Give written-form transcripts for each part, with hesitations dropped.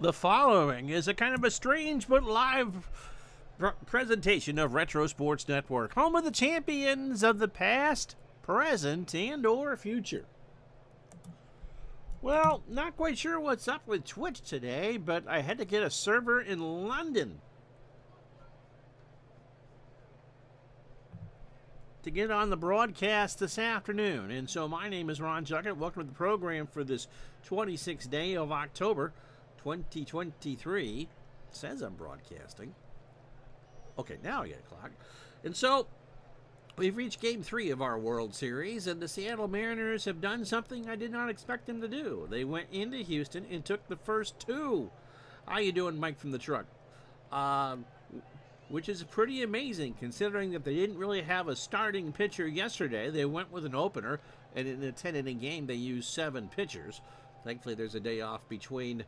The following is a kind of a strange but live presentation of Retro Sports Network, home of the champions of the past, present, and or future. Well, not quite sure what's up with Twitch today, but I had to get a server in London to get on the broadcast this afternoon. And so my name is Ron Juggett. Welcome to the program for this 26th day of October 2023. It says I'm broadcasting. Okay, now I get a clock. And so we've reached Game 3 of our World Series, and the Seattle Mariners have done something I did not expect them to do. They went into Houston and took the first two. How you doing, Mike from the truck? Which is pretty amazing, considering that they didn't really have a starting pitcher yesterday. They went with an opener, and in a 10-inning game, they used 7 pitchers. Thankfully, there's a day off between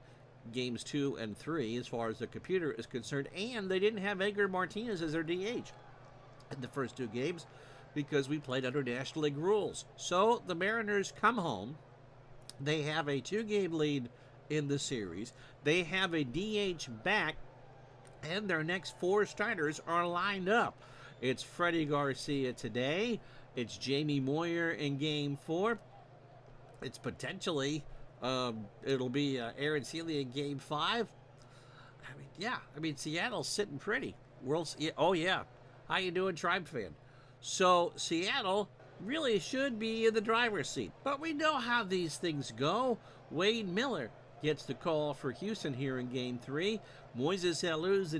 games 2 and 3 as far as the computer is concerned, and they didn't have Edgar Martinez as their DH in the first 2 games because we played under National League rules. So the Mariners come home. They have a 2-game lead in the series. They have a DH back, and their next 4 starters are lined up. It's Freddie Garcia today. It's Jamie Moyer in Game 4. It's potentially it'll be Aaron Seeley in Game 5. I mean, Seattle's sitting pretty. Oh, yeah. How you doing, Tribe fan? So, Seattle really should be in the driver's seat. But we know how these things go. Wade Miller gets the call for Houston here in Game 3. Moises Alou, the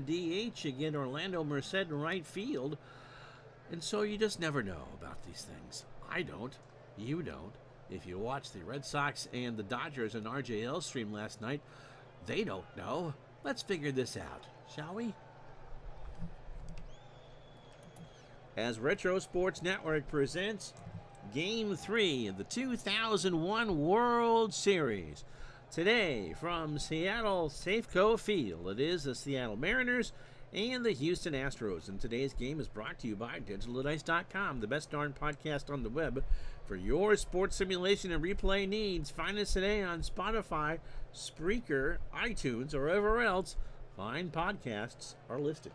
DH, again, Orlando Merced in right field. And so you just never know about these things. I don't. You don't. If you watched the Red Sox and the Dodgers and RJL stream last night, they don't know. Let's figure this out, shall we? As Retro Sports Network presents Game 3 of the 2001 World Series. Today, from Seattle Safeco Field, it is the Seattle Mariners and the Houston Astros. And today's game is brought to you by DigitalDice.com, the best darn podcast on the web for your sports simulation and replay needs. Find us today on Spotify, Spreaker, iTunes, or wherever else fine podcasts are listed.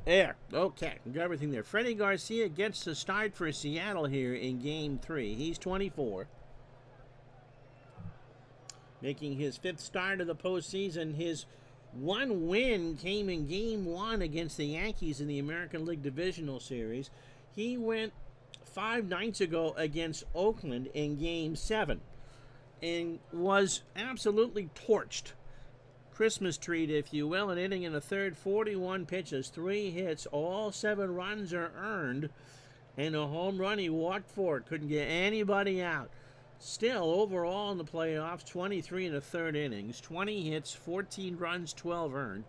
There. Okay. We got everything there. Freddie Garcia gets the start for Seattle here in Game 3. He's 24. Making his 5th start of the postseason. His one win came in Game 1 against the Yankees in the American League Divisional Series. He went 5 nights ago against Oakland in Game 7 and was absolutely torched. Christmas treat, if you will, an inning in the third, 41 pitches, 3 hits, all 7 runs are earned, and a home run he walked for. Couldn't get anybody out. Still, overall in the playoffs, 23 in the third innings, 20 hits, 14 runs, 12 earned,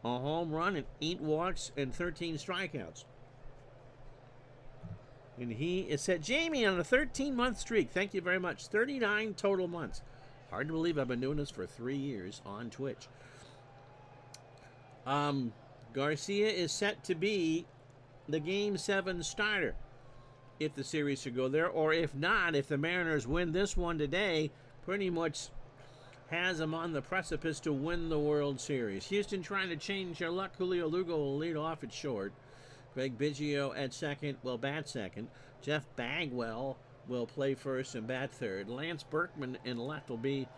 a home run, and 8 walks, and 13 strikeouts. And he is set Jamie on a 13-month streak. Thank you very much. 39 total months. Hard to believe I've been doing this for 3 years on Twitch. Garcia is set to be the Game 7 starter if the series should go there, or if not, if the Mariners win this one today, pretty much has them on the precipice to win the World Series. Houston trying to change their luck. Julio Lugo will lead off at short. Greg Biggio at second will bat second. Jeff Bagwell will play first and bat third. Lance Berkman in left will be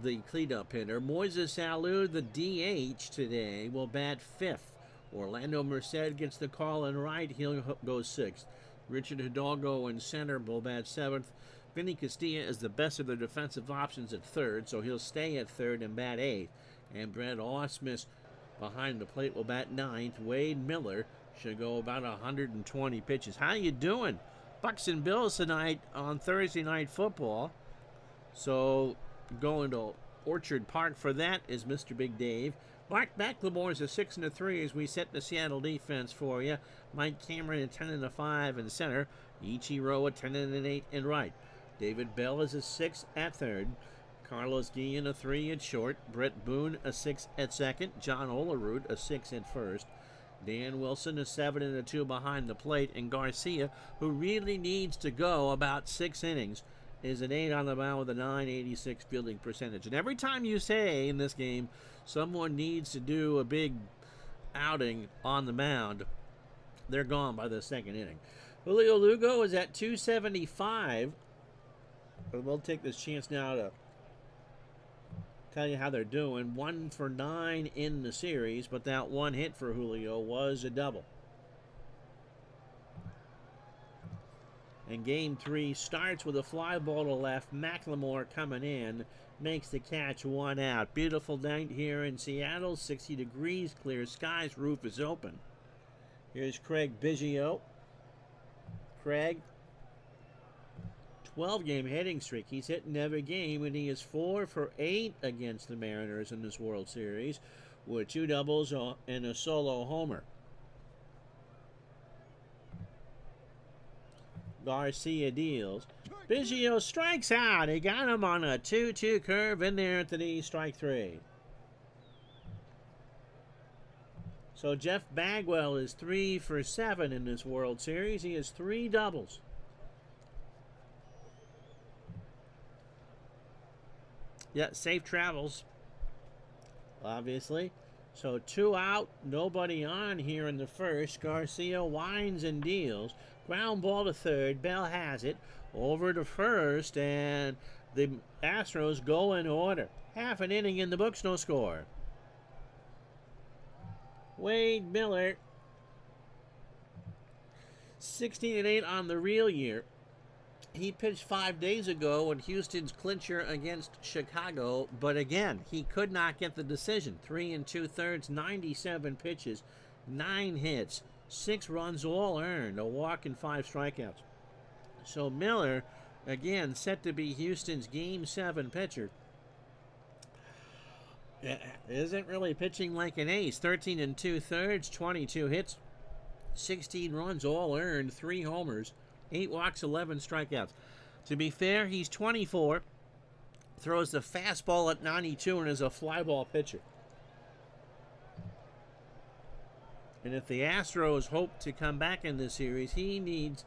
the cleanup hitter. Moises Alou, the DH today, will bat 5th. Orlando Merced gets the call in right. He'll go 6th. Richard Hidalgo in center will bat 7th. Vinny Castilla is the best of the defensive options at 3rd, so he'll stay at 3rd and bat 8th. And Brett Ausmus behind the plate will bat 9th. Wade Miller should go about 120 pitches. How you doing? Bucks and Bills tonight on Thursday Night Football. So going to Orchard Park for that is Mr. Big Dave. Mark McLemore is a 6-3 as we set the Seattle defense for you. Mike Cameron at 10-5 in center. Ichiro at 10-8 in right. David Bell is a 6 at third. Carlos Guillen a 3 at short. Brett Boone a 6 at second. John Olerud a 6 at first. Dan Wilson a 7 and a 2 behind the plate. And Garcia, who really needs to go about 6 innings, is an 8 on the mound with a .986 fielding percentage. And every time you say in this game someone needs to do a big outing on the mound, they're gone by the second inning. Julio Lugo is at 275. And we'll take this chance now to tell you how they're doing. 1 for 9 in the series, but that one hit for Julio was a double. And game 3 starts with a fly ball to left. McLemore coming in, makes the catch, 1 out. Beautiful night here in Seattle, 60 degrees, clear skies, roof is open. Here's Craig Biggio. Craig, 12-game hitting streak. He's hitting every game, and he is 4 for 8 against the Mariners in this World Series with 2 doubles and a solo homer. Garcia deals. Biggio strikes out. He got him on a 2-2 curve in there at the knee, strike 3. So Jeff Bagwell is 3 for 7 in this World Series. He has 3 doubles. Yeah, safe travels, obviously. So 2 out, nobody on here in the first. Garcia winds and deals. Ground ball to third. Bell has it. Over to first, and the Astros go in order. Half an inning in the books, no score. Wade Miller, 16-8 on the real year. He pitched 5 days ago in Houston's clincher against Chicago, but again, he could not get the decision. 3 2/3, 97 pitches, 9 hits, 6 runs all earned, a walk and 5 strikeouts. So Miller, again, set to be Houston's Game 7 pitcher, isn't really pitching like an ace. 13 2/3, 22 hits, 16 runs all earned, 3 homers, 8 walks, 11 strikeouts. To be fair, he's 24, throws the fastball at 92, and is a fly ball pitcher. And if the Astros hope to come back in this series, he needs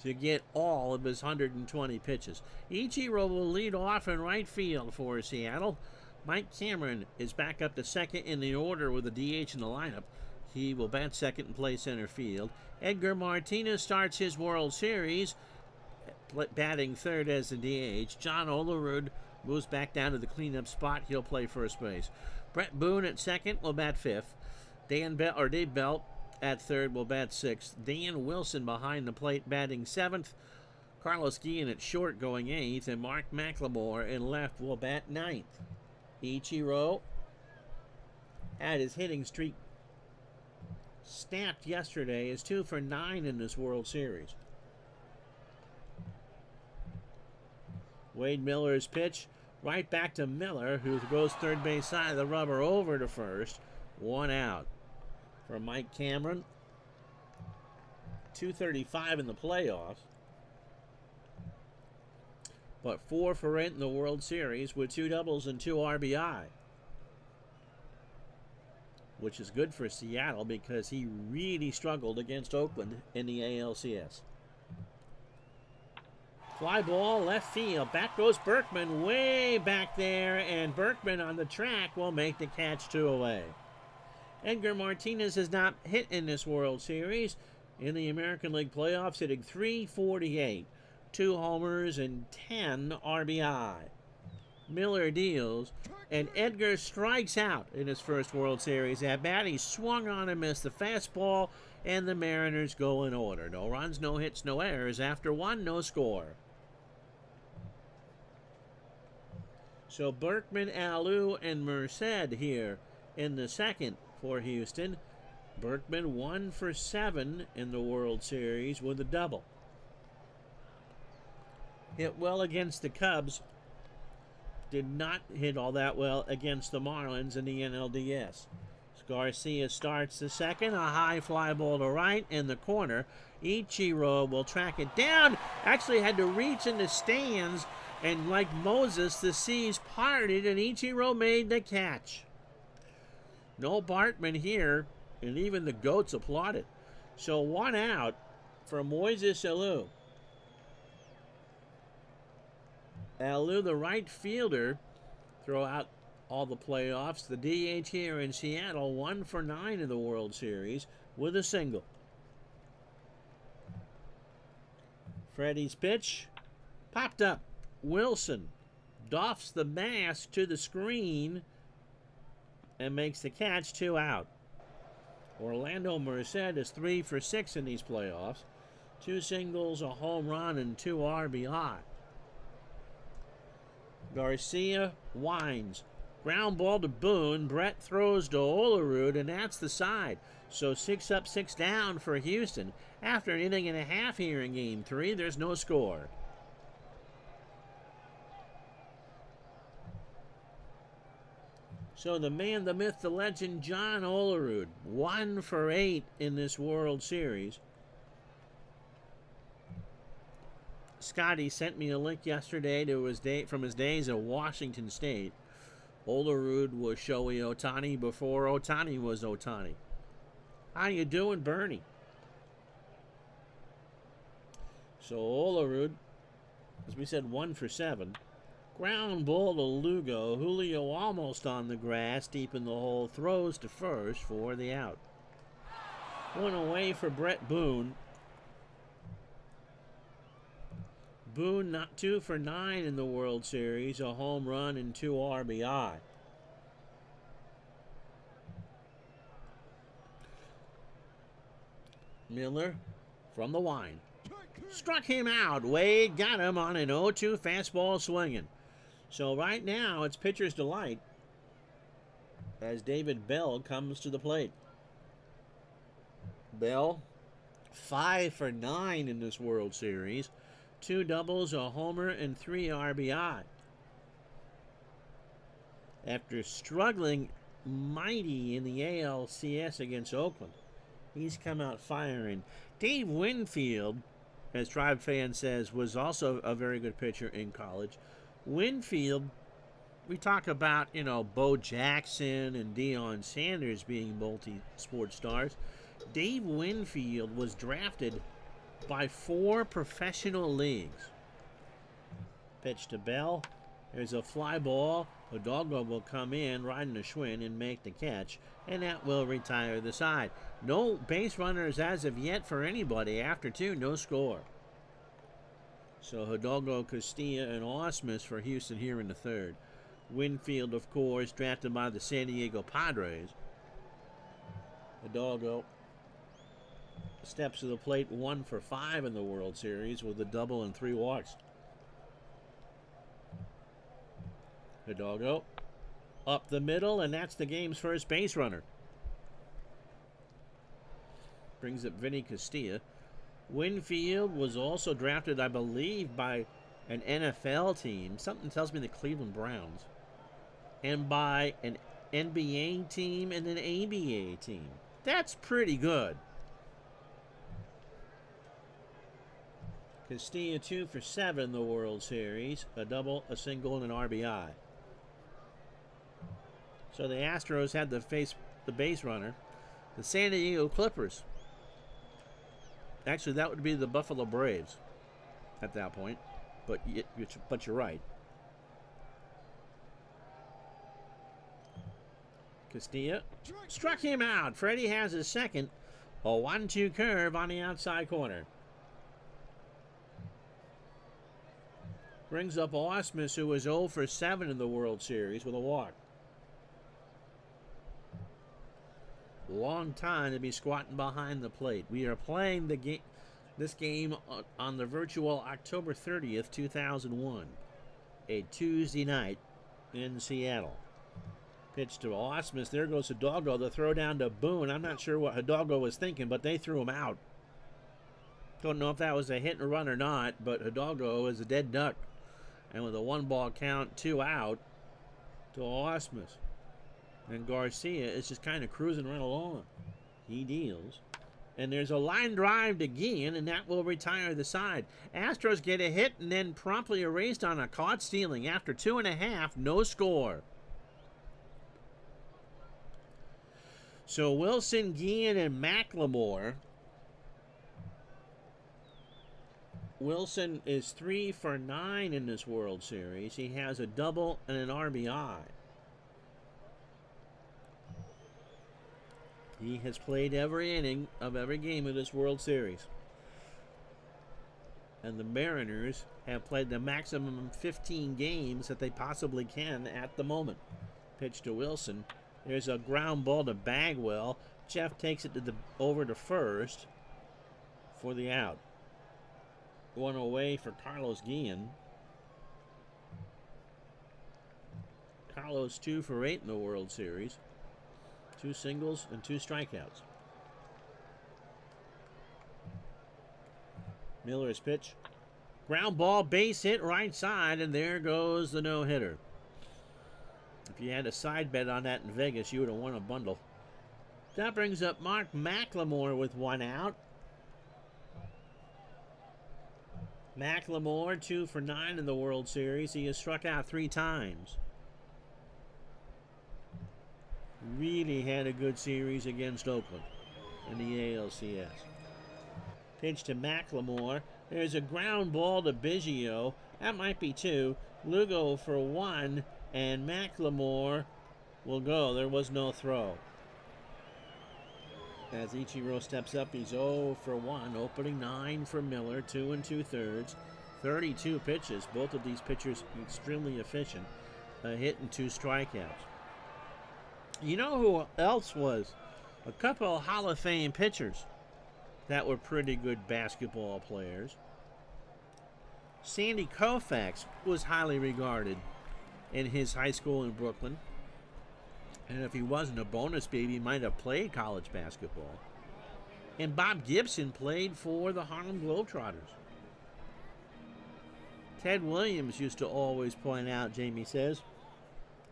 to get all of his 120 pitches. Ichiro will lead off in right field for Seattle. Mike Cameron is back up to second in the order with a DH in the lineup. He will bat second and play center field. Edgar Martinez starts his World Series, batting third as the DH. John Olerud moves back down to the cleanup spot. He'll play first base. Brett Boone at second will bat fifth. Dave Bell at third will bat sixth. Dan Wilson behind the plate batting seventh. Carlos Guillen at short going eighth. And Mark McLemore in left will bat ninth. Ichiro had his hitting streak snapped yesterday, is 2 for 9 in this World Series. Wade Miller's pitch right back to Miller, who goes third base side of the rubber over to first. 1 out for Mike Cameron. 235 in the playoffs, but 4 for 8 in the World Series with 2 doubles and 2 RBI. Which is good for Seattle because he really struggled against Oakland in the ALCS. Fly ball, left field. Back goes Berkman, way back there, and Berkman on the track will make the catch 2 away. Edgar Martinez has not hit in this World Series. In the American League playoffs, hitting .348, 2 homers and 10 RBI. Miller deals, and Edgar strikes out in his first World Series at bat. He swung on and missed the fastball, and the Mariners go in order. No runs, no hits, no errors. After 1, no score. So Berkman, Alou, and Merced here in the second for Houston. Berkman 1 for 7 in the World Series with a double. Hit well against the Cubs. Did not hit all that well against the Marlins in the NLDS. Garcia starts the second. A high fly ball to right in the corner. Ichiro will track it down. Actually had to reach in the stands. And like Moses, the seas parted and Ichiro made the catch. No Bartman here. And even the goats applauded. So 1 out for Moises Alou. Alou, the right fielder, throw out all the playoffs. The DH here in Seattle, 1 for 9 in the World Series with a single. Freddie's pitch popped up. Wilson doffs the mask to the screen and makes the catch. 2 out. Orlando Merced is 3 for 6 in these playoffs. 2 singles, a home run, and 2 RBI. Garcia winds. Ground ball to Boone. Brett throws to Olerud, and that's the side. So 6 up, 6 down for Houston. After an inning and a half here in Game 3, there's no score. So the man, the myth, the legend, John Olerud, 1 for 8 in this World Series. Scotty sent me a link yesterday to from his days at Washington State. Olerud was Shohei Ohtani before Ohtani was Ohtani. How you doing, Bernie? So Olerud, as we said, 1 for 7. Ground ball to Lugo. Julio almost on the grass, deep in the hole. Throws to first for the out. 1 away for Brett Boone. Boone not 2 for 9 in the World Series. A home run and 2 RBI. Miller from the line. Struck him out. Wade got him on an 0-2 fastball swinging. So right now it's pitcher's delight as David Bell comes to the plate. Bell 5 for 9 in this World Series. 2 doubles, a homer, and 3 RBI. After struggling mighty in the ALCS against Oakland, he's come out firing. Dave Winfield, as Tribe Fan says, was also a very good pitcher in college. Winfield, we talk about, Bo Jackson and Deion Sanders being multi-sport stars. Dave Winfield was drafted by 4 professional leagues. Pitch to Bell. There's a fly ball. Hidalgo will come in, riding a Schwinn, and make the catch, and that will retire the side. No base runners as of yet for anybody. After 2, no score. So Hidalgo, Castilla, and Ausmus for Houston here in the 3rd. Winfield, of course, drafted by the San Diego Padres. Hidalgo steps to the plate, 1 for 5 in the World Series with a double and 3 walks. Hidalgo up the middle, and that's the game's first base runner. Brings up Vinny Castilla. Winfield was also drafted, I believe, by an NFL team. Something tells me the Cleveland Browns. And by an NBA team and an ABA team. That's pretty good. Castilla 2 for 7 in the World Series. A double, a single, and an RBI. So the Astros had to face the base runner. The San Diego Clippers. Actually, that would be the Buffalo Braves at that point. But you're right. Castilla struck him out. Freddie has his second. A 1-2 curve on the outside corner. Brings up Ausmus, who was 0 for 7 in the World Series with a walk. Long time to be squatting behind the plate. We are playing this game on the virtual October 30th, 2001. A Tuesday night in Seattle. Pitch to Ausmus. There goes Hidalgo. The throw down to Boone. I'm not sure what Hidalgo was thinking, but they threw him out. Don't know if that was a hit and run or not, but Hidalgo is a dead duck. And with a 1-ball count, 2 out to Ausmus. And Garcia is just kind of cruising right along. He deals. And there's a line drive to Guillen, and that will retire the side. Astros get a hit and then promptly erased on a caught stealing. After 2.5, no score. So Wilson, Guillen, and McLemore. Wilson is 3 for 9 in this World Series. He has a double and an RBI. He has played every inning of every game of this World Series. And the Mariners have played the maximum 15 games that they possibly can at the moment. Pitch to Wilson. There's a ground ball to Bagwell. Jeff takes it over to first for the out. One away for Carlos Guillen. Carlos 2 for 8 in the World Series. 2 singles and 2 strikeouts. Miller's pitch. Ground ball, base hit, right side, and there goes the no-hitter. If you had a side bet on that in Vegas, you would have won a bundle. That brings up Mark McLemore with 1 out. McLemore 2 for 9 in the World Series. He has struck out 3 times. Really had a good series against Oakland in the ALCS. Pitch to McLemore. There's a ground ball to Biggio. That might be 2. Lugo for 1, and McLemore will go. There was no throw. As Ichiro steps up, he's 0 for 1. Opening 9 for Miller, 2 2/3. 32 pitches. Both of these pitchers extremely efficient. A hit and 2 strikeouts. You know who else was? A couple of Hall of Fame pitchers that were pretty good basketball players. Sandy Koufax was highly regarded in his high school in Brooklyn. And if he wasn't a bonus baby, he might have played college basketball. And Bob Gibson played for the Harlem Globetrotters. Ted Williams used to always point out, Jamie says,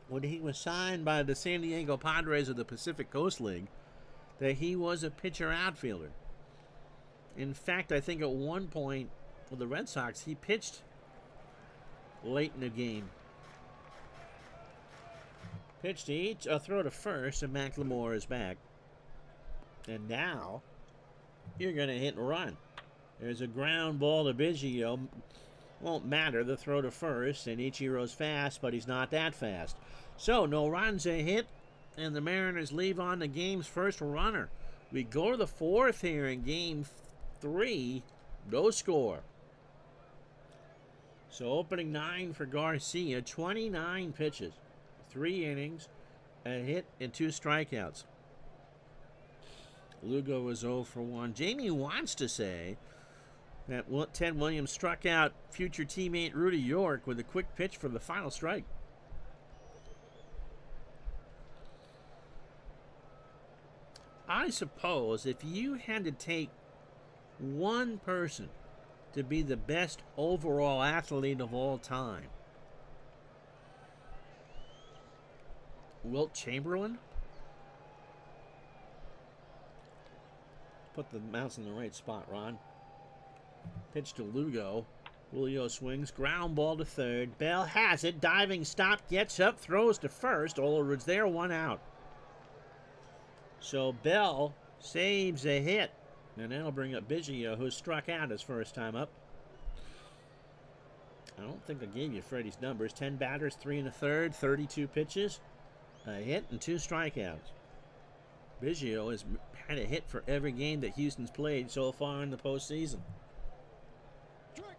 when he was signed by the San Diego Padres of the Pacific Coast League, that he was a pitcher outfielder. In fact, I think at one point with the Red Sox, he pitched late in the game. Pitch to each, a throw to first, and McLemore is back. And now, you're going to hit and run. There's a ground ball to Biggio. Won't matter, the throw to first, and Ichiro's fast, but he's not that fast. So, no runs, a hit, and the Mariners leave on the game's first runner. We go to the 4th here in Game 3, no score. So, opening 9 for Garcia, 29 pitches. 3 innings, a hit, and 2 strikeouts. Lugo is 0 for 1. Jamie wants to say that Ted Williams struck out future teammate Rudy York with a quick pitch for the final strike. I suppose if you had to take one person to be the best overall athlete of all time, Wilt Chamberlain? Put the mouse in the right spot, Ron. Pitch to Lugo. Julio swings. Ground ball to third. Bell has it. Diving stop. Gets up. Throws to first. Olerud's there. 1 out. So Bell saves a hit. And that'll bring up Biggio, who struck out his first time up. I don't think I gave you Freddie's numbers. 10 batters, 3 1/3, 32 pitches. A hit and 2 strikeouts. Biggio has had a hit for every game that Houston's played so far in the postseason.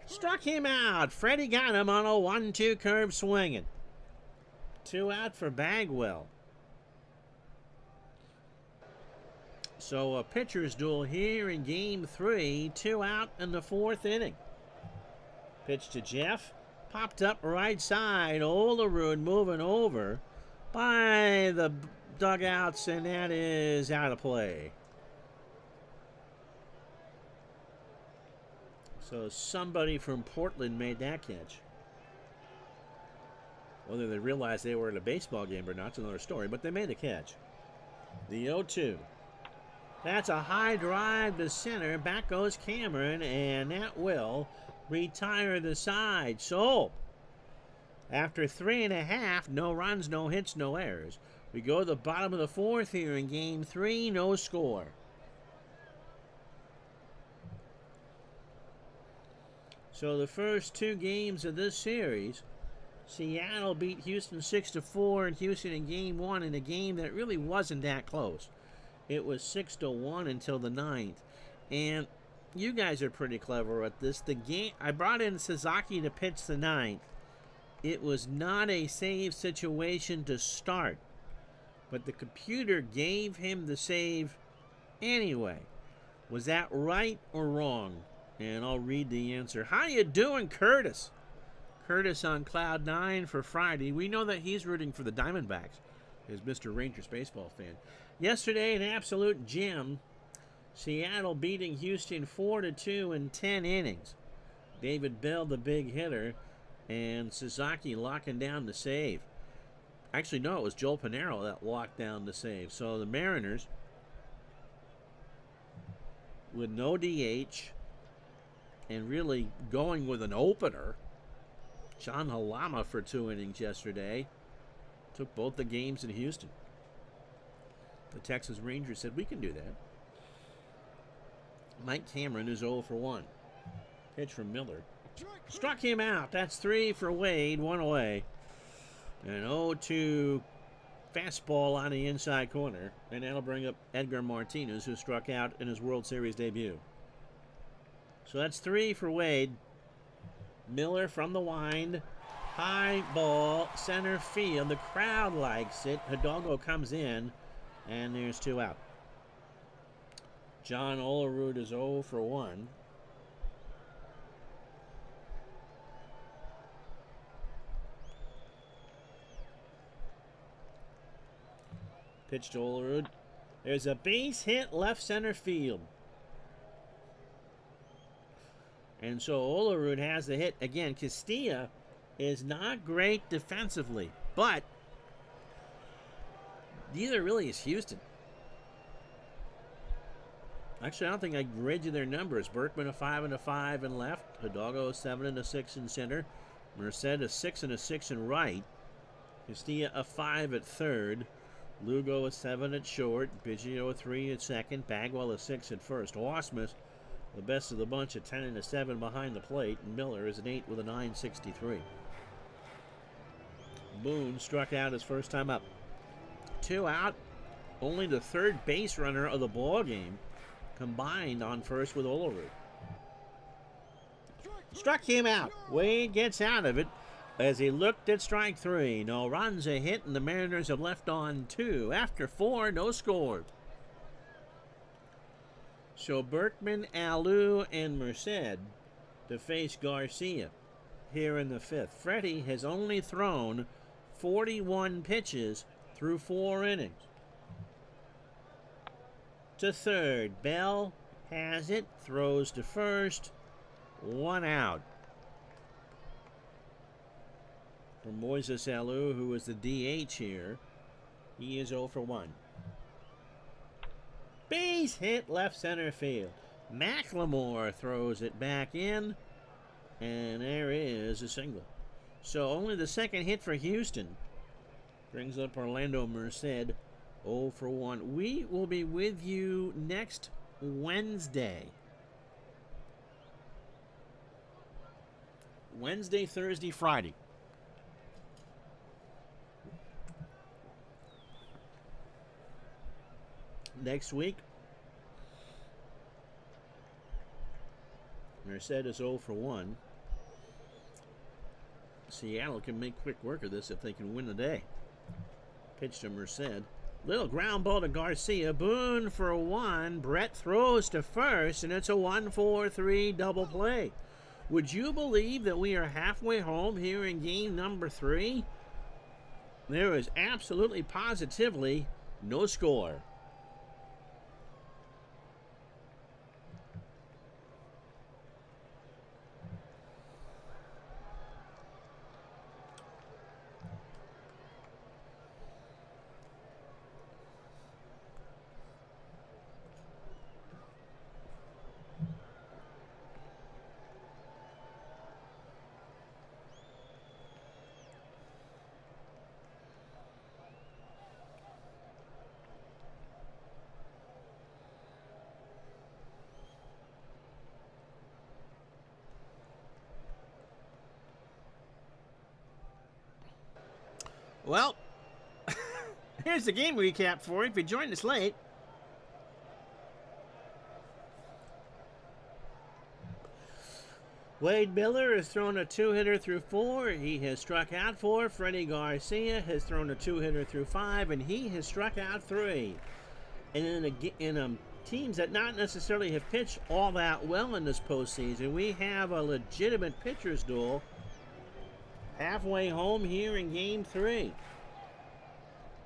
Struck him out. Freddie got him on a 1-2 curve swinging. 2 out for Bagwell. So a pitcher's duel here in Game 3. 2 out in the 4th inning. Pitch to Jeff. Popped up right side. Olerud moving over by the dugouts, and that is out of play. So somebody from Portland made that catch. Whether they realized they were in a baseball game or not is another story, but they made a catch. The 0-2. That's a high drive to center. Back goes Cameron, and that will retire the side. So, after 3.5, no runs, no hits, no errors, we go to the bottom of the fourth here in Game 3, no score. So the first two games of this series, Seattle beat Houston 6-4 in Houston in Game 1 in a game that really wasn't that close. It was 6-1 until the 9th. And you guys are pretty clever at this. The game, I brought in Sasaki to pitch the 9th. It was not a save situation to start, but the computer gave him the save anyway. Was that right or wrong? And I'll read the answer. How you doing, Curtis? Curtis on Cloud 9 for Friday. We know that he's rooting for the Diamondbacks, as Mr. Rangers baseball fan. Yesterday, an absolute gem. Seattle beating Houston 4-2 in 10 innings. David Bell, the big hitter, and Sasaki locking down the save. Actually, no, it was Joel Pinero that locked down the save. So the Mariners, with no DH, and really going with an opener, John Halama for 2 innings yesterday, took both the games in Houston. The Texas Rangers said, we can do that. Mike Cameron is 0 for 1. Pitch from Miller. Struck him out. That's 3 for Wade, 1 away. An 0-2 fastball on the inside corner. And that'll bring up Edgar Martinez, who struck out in his World Series debut. So that's 3 for Wade. Miller from the wind. High ball, center field. The crowd likes it. Hidalgo comes in, and there's 2 out. John Olerud is 0 for 1. Pitch to Olerud. There's a base hit left center field. And so Olerud has the hit. Again, Castilla is not great defensively, but neither really is Houston. Actually, I don't think I read you their numbers. Berkman a 5-5 in left. Hidalgo a 7-6 in center. Merced a 6-6 in right. Castilla a 5 at third. Lugo a 7 at short. Biggio a 3 at second. Bagwell a 6 at first. Ausmus, the best of the bunch, at 10-7 behind the plate. And Miller is an 8 with a 9.63. Boone struck out his first time up. 2 out. Only the third base runner of the ball game combined on first with Olerud. Struck him out. Wade gets out of it as he looked at strike 3. No runs, a hit, and the Mariners have left on 2. After 4, no score. So Berkman, Alou, and Merced to face Garcia here in the 5th. Freddie has only thrown 41 pitches through 4 innings. To third, Bell has it, throws to first, 1 out. For Moises Alou, who is the DH here, he is 0 for 1. Base hit left center field. McLemore throws it back in, and there is a single. So only the second hit for Houston brings up Orlando Merced, 0 for 1. We will be with you next Wednesday. Wednesday, Thursday, Friday. Next week, Merced is 0 for 1. Seattle can make quick work of this if they can win the day. Pitch to Merced. Little ground ball to Garcia. Boone for 1. Brett throws to first, and it's a 1-4-3 double play. Would you believe that we are halfway home here in game number 3? There is absolutely positively no score. Well, here's the game recap for you if you joined us late. Wade Miller has thrown a 2-hitter through 4. He has struck out 4. Freddie Garcia has thrown a 2-hitter through 5, and he has struck out 3. And in teams that not necessarily have pitched all that well in this postseason, we have a legitimate pitcher's duel halfway home here in Game 3.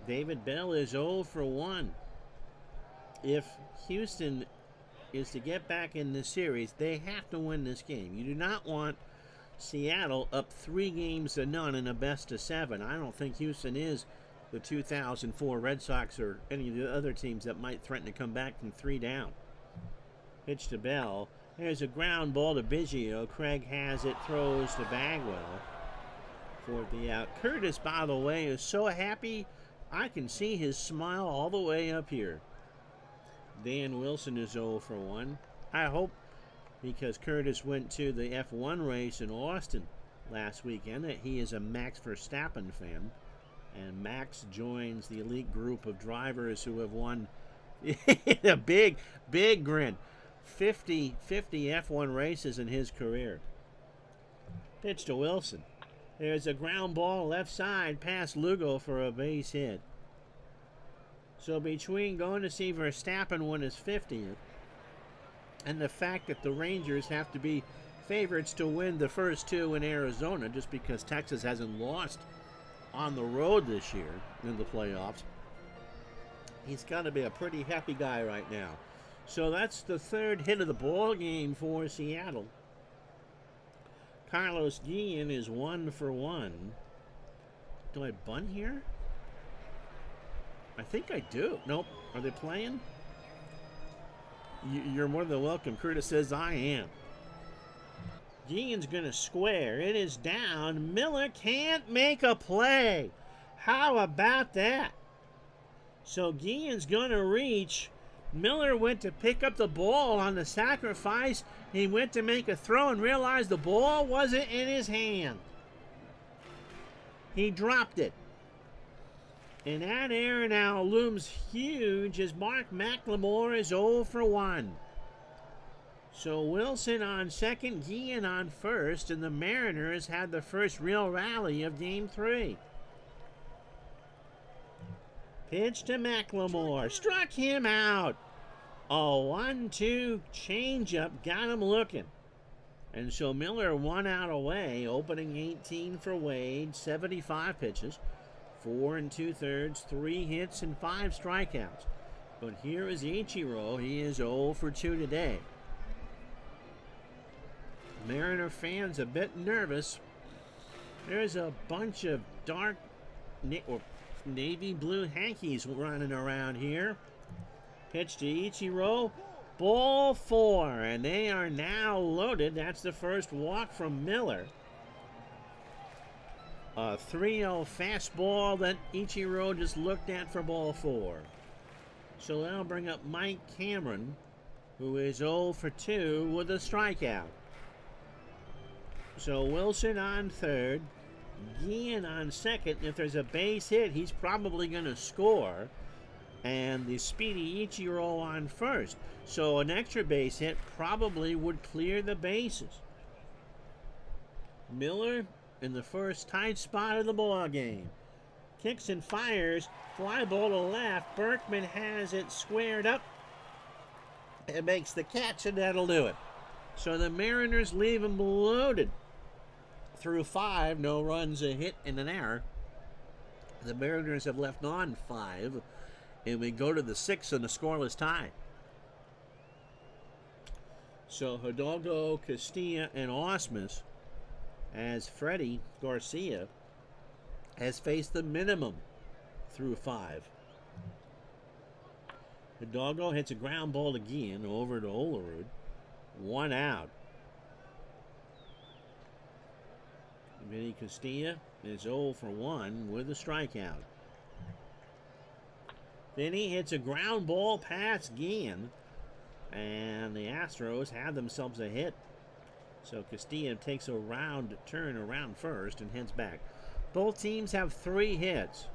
David Bell is 0 for 1. If Houston is to get back in this series, they have to win this game. You do not want Seattle up 3-0 in a best-of-7. I don't think Houston is the 2004 Red Sox or any of the other teams that might threaten to come back from 3 down. Pitch to Bell. There's a ground ball to Biggio. Craig has it, throws to Bagwell for the out. Curtis, by the way, is so happy. I can see his smile all the way up here. Dan Wilson is 0 for 1. I hope, because Curtis went to the F1 race in Austin last weekend, that he is a Max Verstappen fan. And Max joins the elite group of drivers who have won a big grin. 50 F1 races in his career. Pitch to Wilson. There's a ground ball left side past Lugo for a base hit. So between going to see Verstappen win his 50th and the fact that the Rangers have to be favorites to win the first 2 in Arizona just because Texas hasn't lost on the road this year in the playoffs, he's got to be a pretty happy guy right now. So that's the 3rd hit of the ball game for Seattle. Carlos Guillen is 1 for 1. Do I bunt here? I think I do. Nope. Are they playing? You're more than welcome. Curtis says I am. Guillen's going to square. It is down. Miller can't make a play. How about that? So Guillen's going to reach. Miller went to pick up the ball on the sacrifice. He went to make a throw and realized the ball wasn't in his hand. He dropped it. And that error now looms huge as Mark McLemore is 0 for 1. So Wilson on second, Guillen on first, and the Mariners had the first real rally of Game 3. Pitch to McLemore. Struck him out. A 1-2 changeup got him looking. And so Miller 1 out away, opening 18 for Wade, 75 pitches. 4 2/3, 3 hits, and 5 strikeouts. But here is Ichiro. He is 0 for 2 today. Mariner fans a bit nervous. There's a bunch of dark or navy blue hankies running around here. Pitch to Ichiro. Ball 4, and they are now loaded. That's the first walk from Miller. A 3-0 fastball that Ichiro just looked at for ball 4. So that'll bring up Mike Cameron, who is 0 for 2 with a strikeout. So Wilson on third, Guillen on second. If there's a base hit, he's probably going to score. And the speedy Ichiro on first. So an extra base hit probably would clear the bases. Miller in the first tight spot of the ball game. Kicks and fires. Fly ball to left. Berkman has it squared up. It makes the catch, and that'll do it. So the Mariners leave them loaded through 5. No runs, a hit, and an error. The Mariners have left on 5. And we go to the 6th in a scoreless tie. So Hidalgo, Castilla, and Ausmus, as Freddie Garcia has faced the minimum through 5. Hidalgo hits a ground ball to Guillen over to Olerud. 1 out. Vinny Castilla is 0 for 1 with a strikeout. Vinny hits a ground ball past Guillen, and the Astros have themselves a hit. So Castilla takes a round turn around first and heads back. Both teams have 3 hits.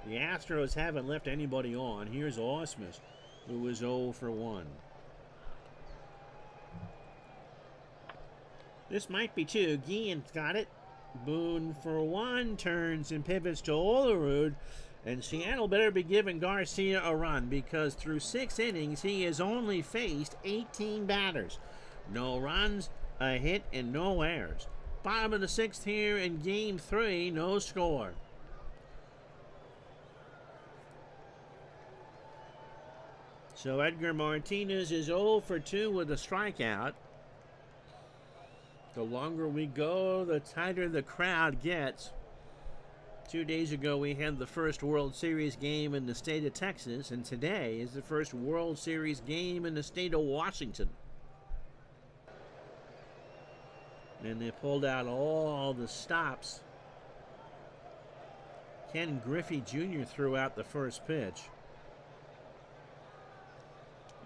The Astros haven't left anybody on. Here's Ausmus, who was 0 for 1. This might be 2. Guillen's got it. Boone for 1, turns and pivots to Olerud. And Seattle better be giving Garcia a run, because through 6 innings, he has only faced 18 batters. No runs, a hit, and no errors. Bottom of the 6th here in Game 3, no score. So Edgar Martinez is 0 for 2 with a strikeout. The longer we go, the tighter the crowd gets. 2 days ago, we had the first World Series game in the state of Texas, and today is the first World Series game in the state of Washington. And they pulled out all the stops. Ken Griffey Jr. threw out the first pitch.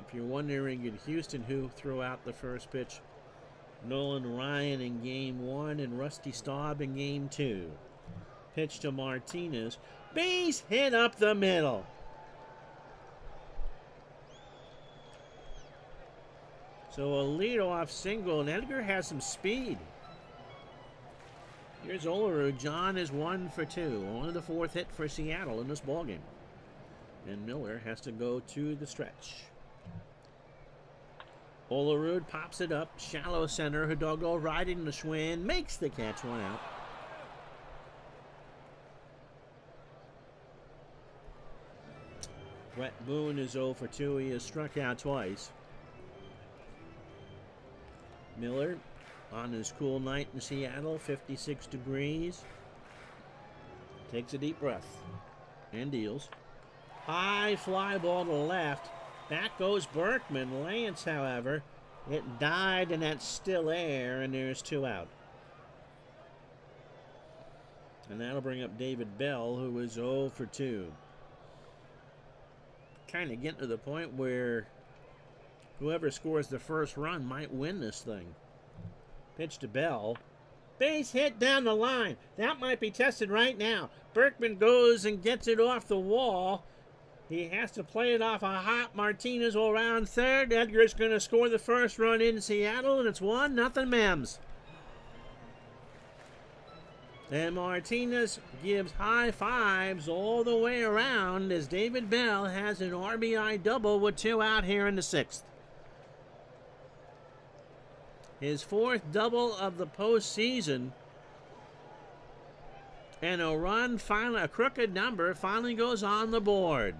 If you're wondering in Houston who threw out the first pitch, Nolan Ryan in Game 1 and Rusty Staub in Game 2. Pitch to Martinez. Base hit up the middle. So a leadoff single, and Edgar has some speed. Here's Olerud. John is 1 for 2. Only the 4th hit for Seattle in this ballgame. And Miller has to go to the stretch. Olerud pops it up. Shallow center. Hidalgo riding the Schwinn. Makes the catch. 1 out. Brett Boone is 0 for 2. He has struck out twice. Miller on his cool night in Seattle, 56 degrees. Takes a deep breath and deals. High fly ball to left. Back goes Berkman. Lance, however, it died in that still air, and there's 2 out. And that'll bring up David Bell, who was 0 for 2. Kind of getting to the point where whoever scores the first run might win this thing. Pitch to Bell. Base hit down the line. That might be tested right now. Berkman goes and gets it off the wall. He has to play it off a hot. Martinez will round third. Edgar's going to score the first run in Seattle, and it's 1-0 Mems. And Martinez gives high fives all the way around as David Bell has an RBI double with 2 out here in the 6th. His 4th double of the postseason. And a run, finally, a crooked number, finally goes on the board.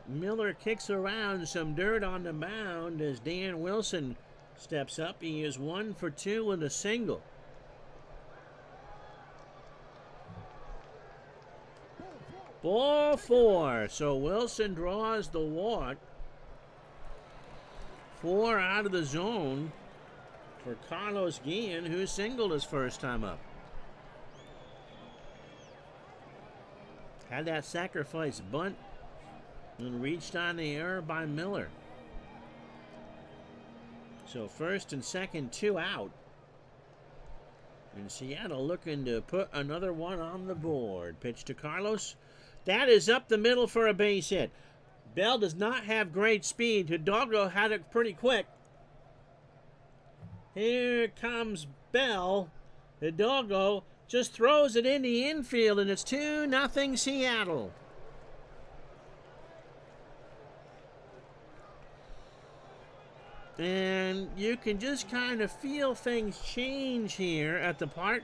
Miller kicks around some dirt on the mound as Dan Wilson steps up. He is 1 for 2 with a single. Ball 4. So Wilson draws the walk. 4 out of the zone for Carlos Guillen, who singled his first time up. Had that sacrifice bunt and reached on the error by Miller. So first and second, 2 out. And Seattle looking to put another one on the board. Pitch to Carlos. That is up the middle for a base hit. Bell does not have great speed. Hidalgo had it pretty quick. Here comes Bell. Hidalgo just throws it in the infield, and it's 2-0 Seattle. And you can just kind of feel things change here at the park.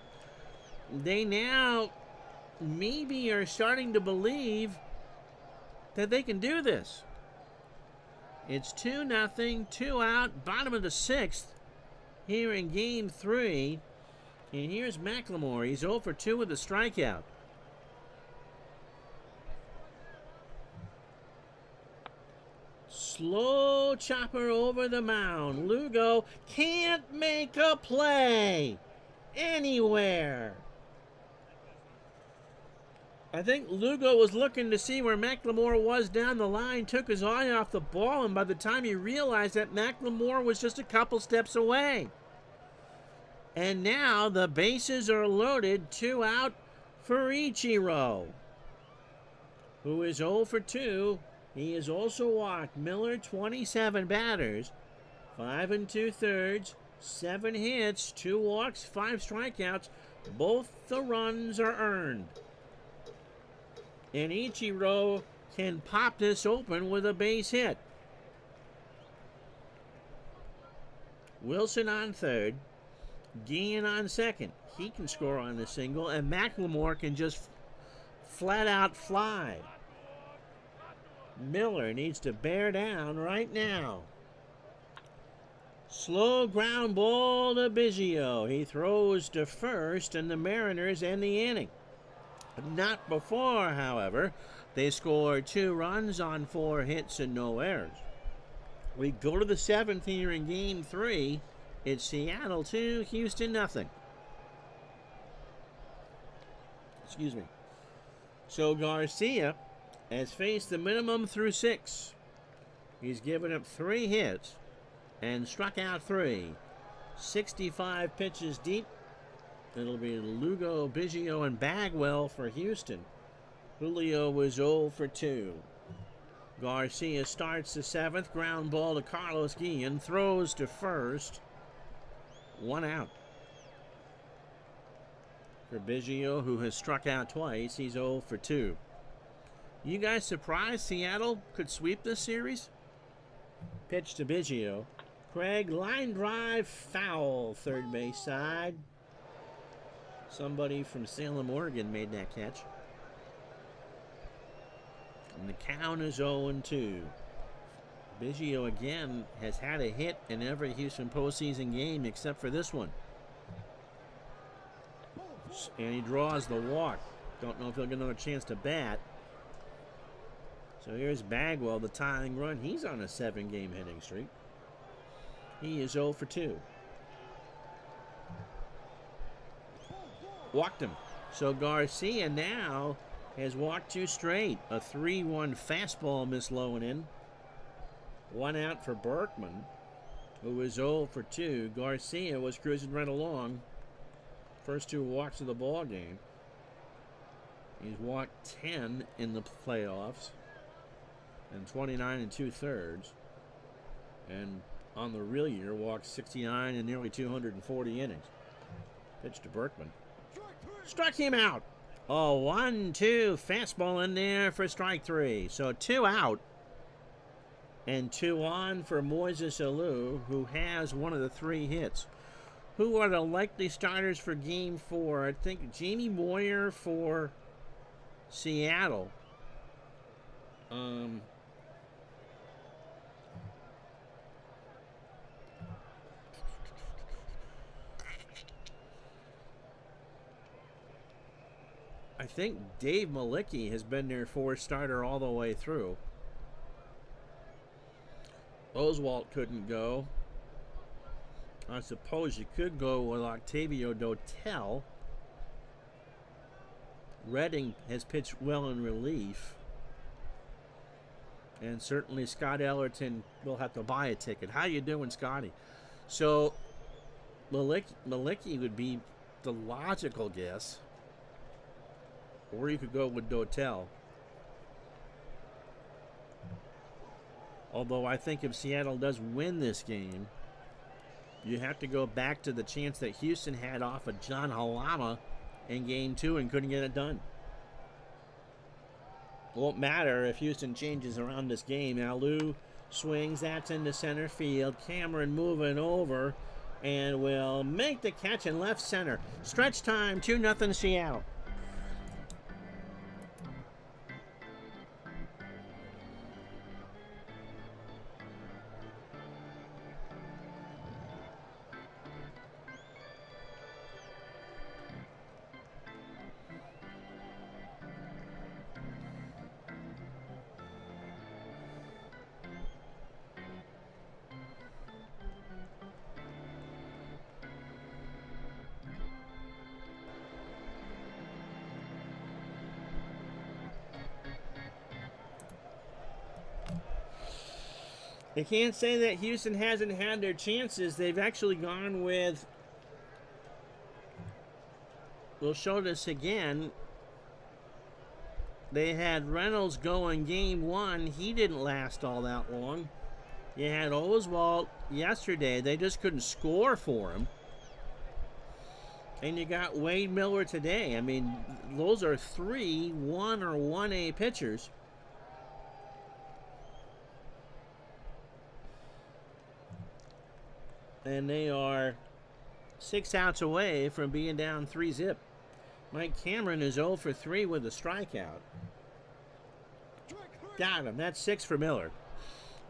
They now maybe are starting to believe that they can do this. It's 2-0, 2 out, bottom of the 6th here in Game 3. And here's McLemore. He's 0 for 2 with a strikeout. Slow chopper over the mound. Lugo can't make a play anywhere. I think Lugo was looking to see where McLemore was down the line, took his eye off the ball, and by the time he realized that McLemore was just a couple steps away. And now the bases are loaded, 2 out for Ichiro, who is 0 for 2. He has also walked Miller, 27 batters, 5 2/3, 7 hits, 2 walks, 5 strikeouts. Both the runs are earned. And Ichiro can pop this open with a base hit. Wilson on third, Guillen on second. He can score on the single, and McLemore can just flat out fly. Miller needs to bear down right now. Slow ground ball to Biggio. He throws to first, and the Mariners end the inning. Not before, however. They score 2 runs on 4 hits and no errors. We go to the 7th here in Game 3. It's Seattle 2, Houston nothing. Excuse me. So Garcia has faced the minimum through 6. He's given up 3 hits and struck out 3. 65 pitches deep. It'll be Lugo, Biggio, and Bagwell for Houston. Julio was 0 for 2. Garcia starts the 7th. Ground ball to Carlos Guillen. Throws to first. 1 out. For Biggio, who has struck out twice, he's 0 for 2. You guys surprised Seattle could sweep this series? Pitch to Biggio. Craig, line drive, foul, third base side. Somebody from Salem, Oregon made that catch. And the count is 0-2. Biggio again has had a hit in every Houston postseason game except for this one. And he draws the walk. Don't know if he'll get another chance to bat. So here's Bagwell, the tying run. He's on a 7-game hitting streak. He is 0 for 2. Walked him. So Garcia now has walked 2 straight. A 3-1 fastball missed low and in. 1 out for Berkman, who is 0 for 2. Garcia was cruising right along. First 2 walks of the ball game. He's walked 10 in the playoffs and 29 2/3. And on the real year, walked 69 in nearly 240 innings. Pitch to Berkman. Struck him out. Oh, 1-2 fastball in there for strike 3. So 2 out and 2 on for Moises Alou, who has one of the 3 hits. Who are the likely starters for Game 4? I think Jamie Moyer for Seattle. I think Dave Malicki has been their 4th starter all the way through. Oswalt couldn't go. I suppose you could go with Octavio Dotel. Redding has pitched well in relief. And certainly Scott Ellerton will have to buy a ticket. How you doing, Scotty? So Malicki would be the logical guess. Or you could go with Dotel. Although I think if Seattle does win this game, you have to go back to the chance that Houston had off of John Halama in Game 2 and couldn't get it done. It won't matter if Houston changes around this game. Alou swings, that's into center field. Cameron moving over and will make the catch in left center. Stretch time, 2-0 Seattle. You can't say that Houston hasn't had their chances. They've actually gone with, we'll show this again. They had Reynolds go in game one. He didn't last all that long. You had Oswalt yesterday. They just couldn't score for him. And you got Wade Miller today. I mean, those are 3 1 or 1A pitchers. And they are 6 outs away from being down 3-zip. Mike Cameron is 0 for 3 with a strikeout. Got him. That's 6 for Miller.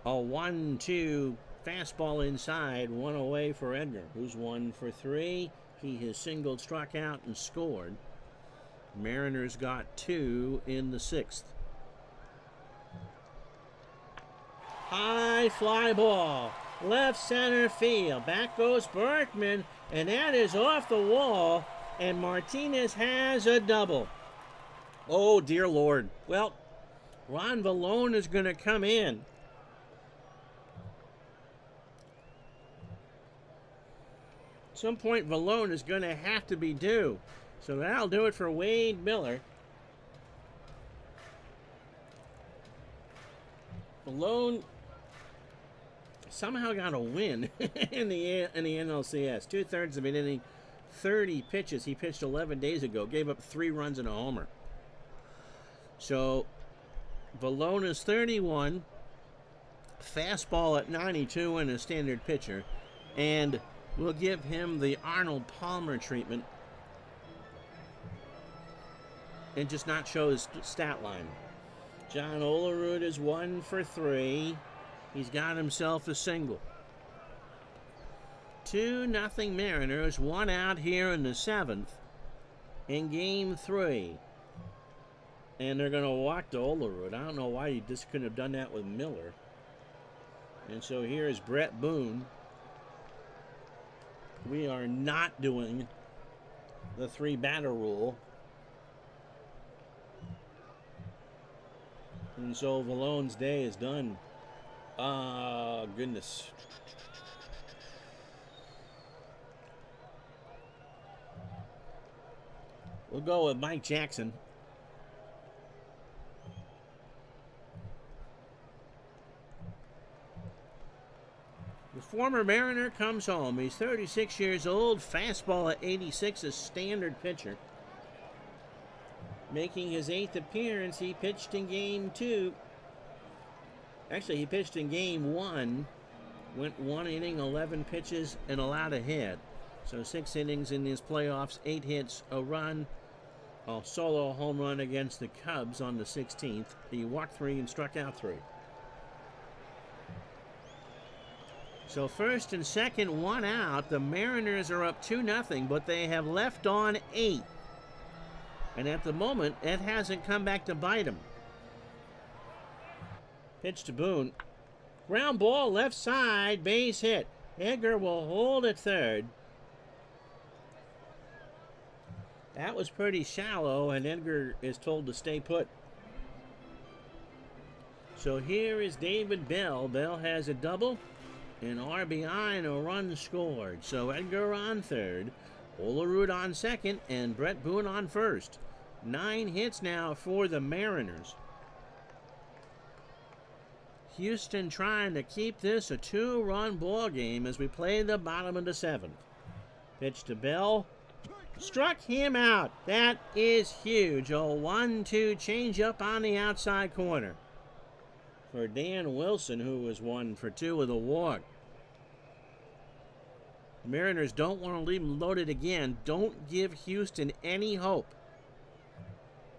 A 1-2 fastball inside, 1 away for Edgar, who's 1 for 3. He has singled, struck out, and scored. Mariners got 2 in the 6th. High fly ball. Left center field. Back goes Berkman, and that is off the wall, and Martinez has a double. Oh, dear Lord. Well, Ron Vallone is going to come in. At some point, Vallone is going to have to be due. So that'll do it for Wade Miller. Vallone somehow got a win in the NLCS. 2/3 of an inning, 30 pitches. He pitched 11 days ago. Gave up 3 runs and a homer. So Vallone is 31. Fastball at 92 and a standard pitcher. And we'll give him the Arnold Palmer treatment and just not show his stat line. John Olerud is 1 for 3. He's got himself a single. 2-0 Mariners, 1 out here in the 7th in game 3. And they're going to walk to Olerud. I don't know why he just couldn't have done that with Miller. And so here's Brett Boone. We are not doing the 3-batter rule. And so Vallone's day is done. Goodness. We'll go with Mike Jackson. The former Mariner comes home. He's 36 years old. Fastball at 86, a standard pitcher. Making his 8th appearance, he pitched in game 2. Actually, he pitched in game 1. Went 1 inning, 11 pitches, and allowed a hit. So 6 innings in his playoffs, 8 hits, a run, a solo home run against the Cubs on the 16th. He walked 3 and struck out 3. So first and second, 1 out. The Mariners are up 2-0, but they have left on 8. And at the moment, it hasn't come back to bite them. Pitch to Boone. Ground ball left side, base hit. Edgar will hold at third. That was pretty shallow, and Edgar is told to stay put. So here is David Bell. Bell has a double, an RBI, and a run scored. So Edgar on third, Olerud on second, and Brett Boone on first. 9 hits now for the Mariners. Houston trying to keep this a 2-run ball game as we play the bottom of the 7th. Pitch to Bell. Struck him out. That is huge. A 1-2 changeup on the outside corner for Dan Wilson, who was 1 for 2 with a walk. Mariners don't want to leave him loaded again. Don't give Houston any hope.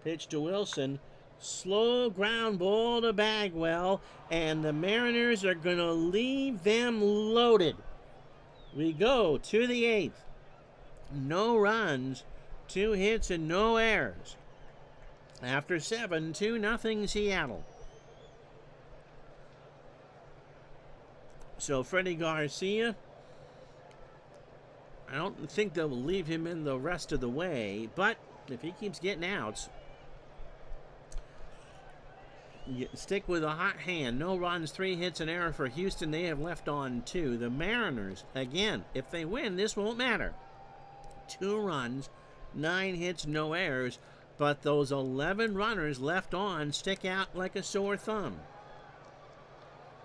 Pitch to Wilson. Slow ground ball to Bagwell, and the Mariners are going to leave them loaded. We go to the 8th. No runs, 2 hits, and no errors. After 7, 2-0 Seattle. So Freddie Garcia, I don't think they'll leave him in the rest of the way, but if he keeps getting outs, stick with a hot hand. No runs, 3 hits, an error for Houston. They have left on 2. The Mariners, again, if they win, this won't matter. 2 runs, 9 hits, no errors. But those 11 runners left on stick out like a sore thumb.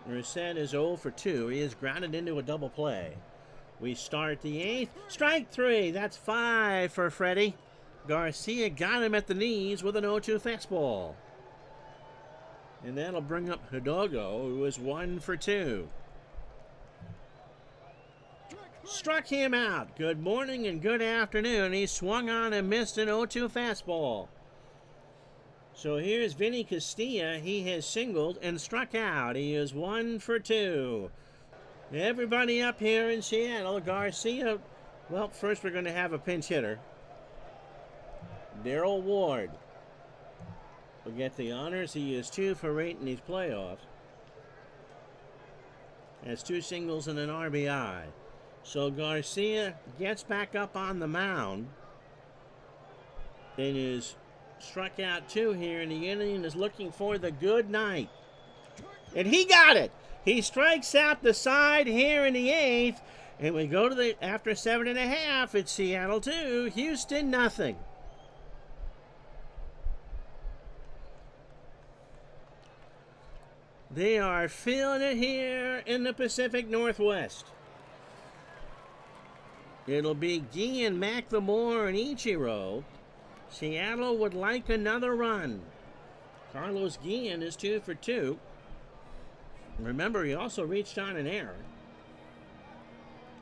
Reset is 0 for 2. He is grounded into a double play. We start the 8th. Strike 3. That's 5 for Freddie. Garcia got him at the knees with an 0-2 fastball. And that'll bring up Hidalgo, who is 1 for 2. Struck him out. Good morning and good afternoon. He swung on and missed an 0-2 fastball. So here's Vinny Castilla. He has singled and struck out. He is 1 for 2. Everybody up here in Seattle. Garcia, well, first we're going to have a pinch hitter. Daryl Ward will get the honors. He is 2 for 8 in these playoffs. Has 2 singles and an RBI. So Garcia gets back up on the mound and is struck out 2 here in the inning and is looking for the good night. And he got it. He strikes out the side here in the 8th. And we go to the, after 7.5, it's Seattle 2, Houston nothing. They are feeling it here in the Pacific Northwest. It'll be Guillen, McLemore, and Ichiro. Seattle would like another run. Carlos Guillen is 2 for 2. Remember, he also reached on an error.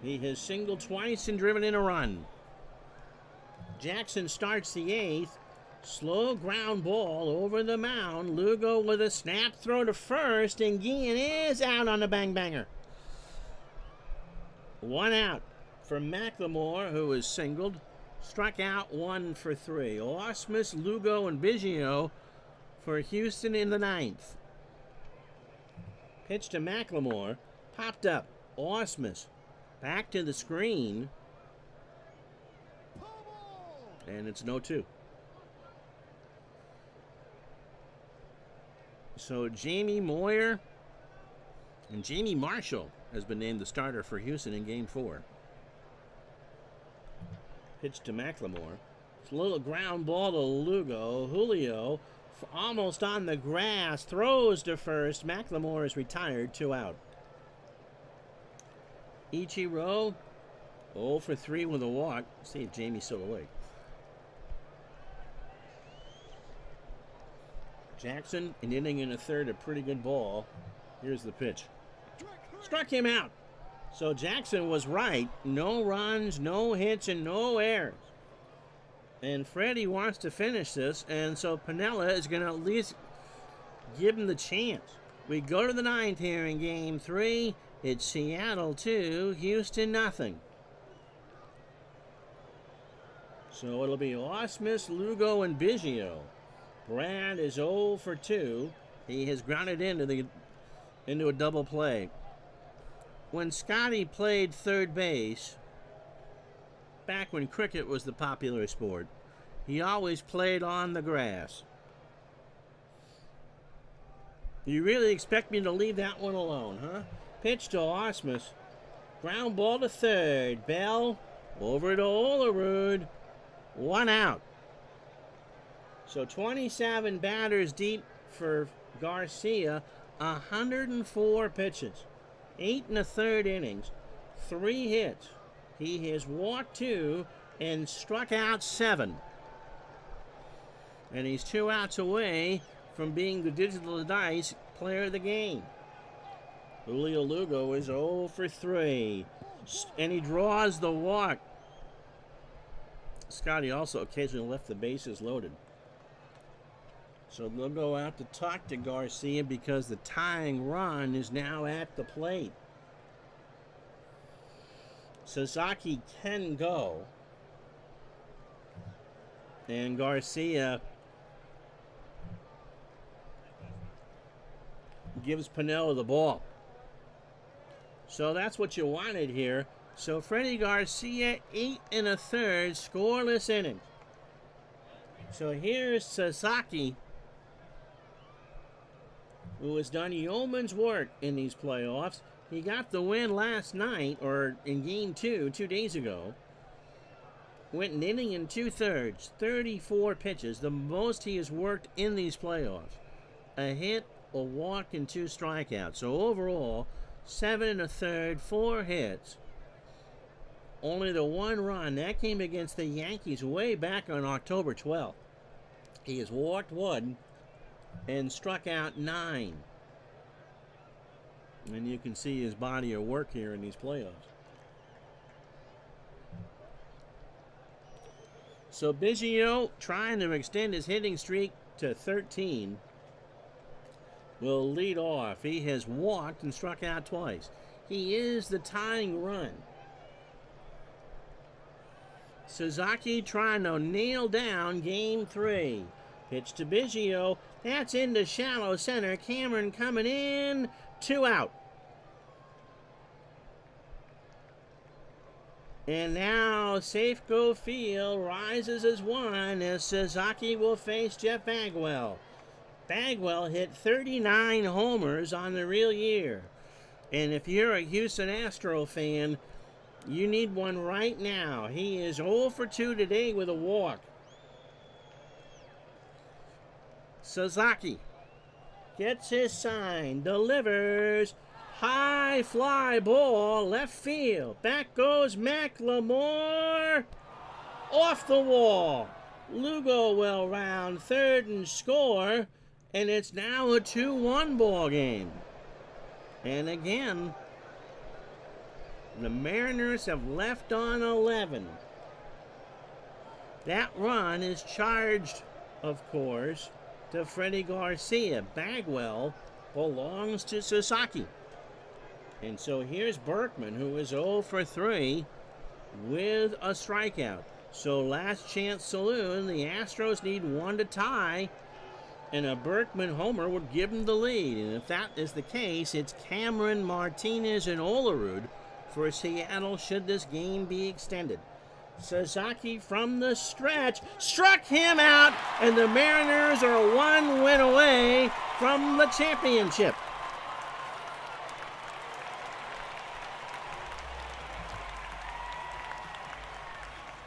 He has singled twice and driven in a run. Jackson starts the 8th. Slow ground ball over the mound. Lugo with a snap throw to first, and Guillen is out on the bang-banger. 1 out for McLemore, who is singled. Struck out 1 for 3. Ausmus, Lugo, and Biggio for Houston in the 9th. Pitch to McLemore. Popped up. Ausmus back to the screen. And it's an 0-2. So Jamie Moyer and Jamie Marshall has been named the starter for Houston in Game 4. Pitch to McLemore. It's a little ground ball to Lugo. Julio almost on the grass. Throws to first. McLemore is retired. 2 out. Ichiro 0 for 3 with a walk. See if Jamie's still awake. Jackson, an inning and a third, a pretty good ball. Here's the pitch. Struck him out. So Jackson was right. No runs, no hits, and no errors. And Freddie wants to finish this, and so Piniella is going to at least give him the chance. We go to the 9th here in Game 3. It's Seattle 2, Houston nothing. So it'll be Ausmus, Lugo, and Biggio. Brad is 0 for 2. He has grounded into a double play. When Scotty played third base, back when cricket was the popular sport, he always played on the grass. You really expect me to leave that one alone, huh? Pitch to Ausmus. Ground ball to third. Bell over to Olerud. 1 out. So 27 batters deep for Garcia. 104 pitches. 8 1/3 innings. 3 hits. He has walked 2 and struck out 7. And he's 2 outs away from being the Digital Dice player of the game. Julio Lugo is 0 for 3. And he draws the walk. Scotty also occasionally left the bases loaded. So they'll go out to talk to Garcia because the tying run is now at the plate. Sasaki can go. And Garcia gives Piniella the ball. So that's what you wanted here. So Freddie Garcia, 8 1/3, scoreless innings. So here's Sasaki who has done yeoman's work in these playoffs. He got the win last night, or in game 2 days ago. Went an inning and 2/3, 34 pitches, the most he has worked in these playoffs. A hit, a walk, and 2 strikeouts. So overall, 7 1/3, 4 hits. Only the 1 run. That came against the Yankees way back on October 12th. He has walked 1 and struck out 9. And you can see his body of work here in these playoffs. So Biggio, trying to extend his hitting streak to 13, will lead off. He has walked and struck out twice. He is the tying run. Sasaki trying to nail down game 3. Pitch to Biggio. That's into shallow center. Cameron coming in. 2 out. And now Safeco Field rises as 1 as Sasaki will face Jeff Bagwell. Bagwell hit 39 homers on the real year. And if you're a Houston Astro fan, you need one right now. He is 0 for 2 today with a walk. Sasaki gets his sign, delivers. High fly ball, left field. Back goes McLemore. Off the wall. Lugo will round third and score. And it's now a 2-1 ball game. And again, the Mariners have left on 11. That run is charged, of course, to Freddie Garcia. Bagwell belongs to Sasaki. And so here's Berkman, who is 0 for 3 with a strikeout. So last chance saloon, the Astros need 1 to tie, and a Berkman homer would give them the lead. And if that is the case, it's Cameron, Martinez, and Olerud for Seattle should this game be extended. Sasaki from the stretch struck him out, and the Mariners are 1 win away from the championship.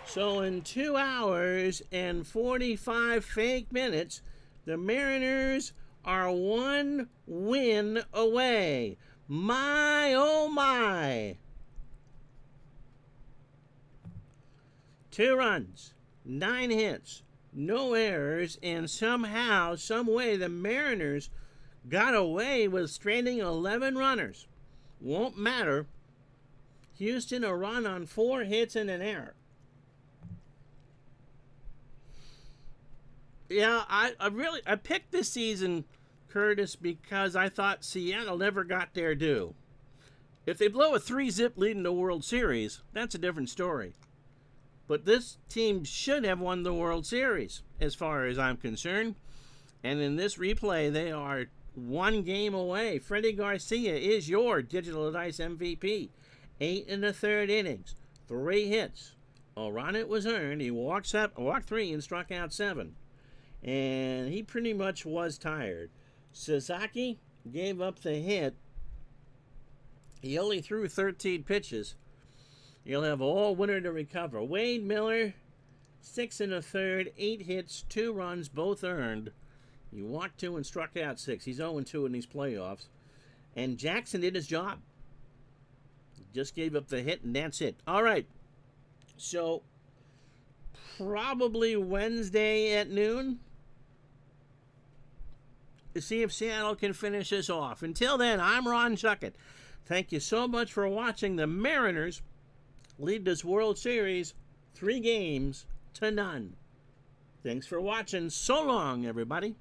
So in 2 hours and 45 fake minutes, the Mariners are 1 win away. My, oh my. 2 runs, 9 hits, no errors, and somehow, some way, the Mariners got away with stranding 11 runners. Won't matter. Houston a run on 4 hits and an error. Yeah, I picked this season, Curtis, because I thought Seattle never got their due. If they blow a 3-zip lead in the World Series, that's a different story. But this team should have won the World Series, as far as I'm concerned. And in this replay, they are 1 game away. Freddie Garcia is your Digital Dice MVP. 8 1/3 innings, 3 hits. A run it was earned. He walked 3 and struck out 7. And he pretty much was tired. Sasaki gave up the hit. He only threw 13 pitches. He'll have all winter to recover. Wade Miller, 6 1/3, 8 hits, 2 runs, both earned. He walked 2 and struck out 6. He's 0-2 in these playoffs. And Jackson did his job. Just gave up the hit, and that's it. All right. So, probably Wednesday at noon to see if Seattle can finish this off. Until then, I'm Ron Chuckett. Thank you so much for watching. The Mariners lead this World Series 3-0. Thanks for watching. So long, everybody.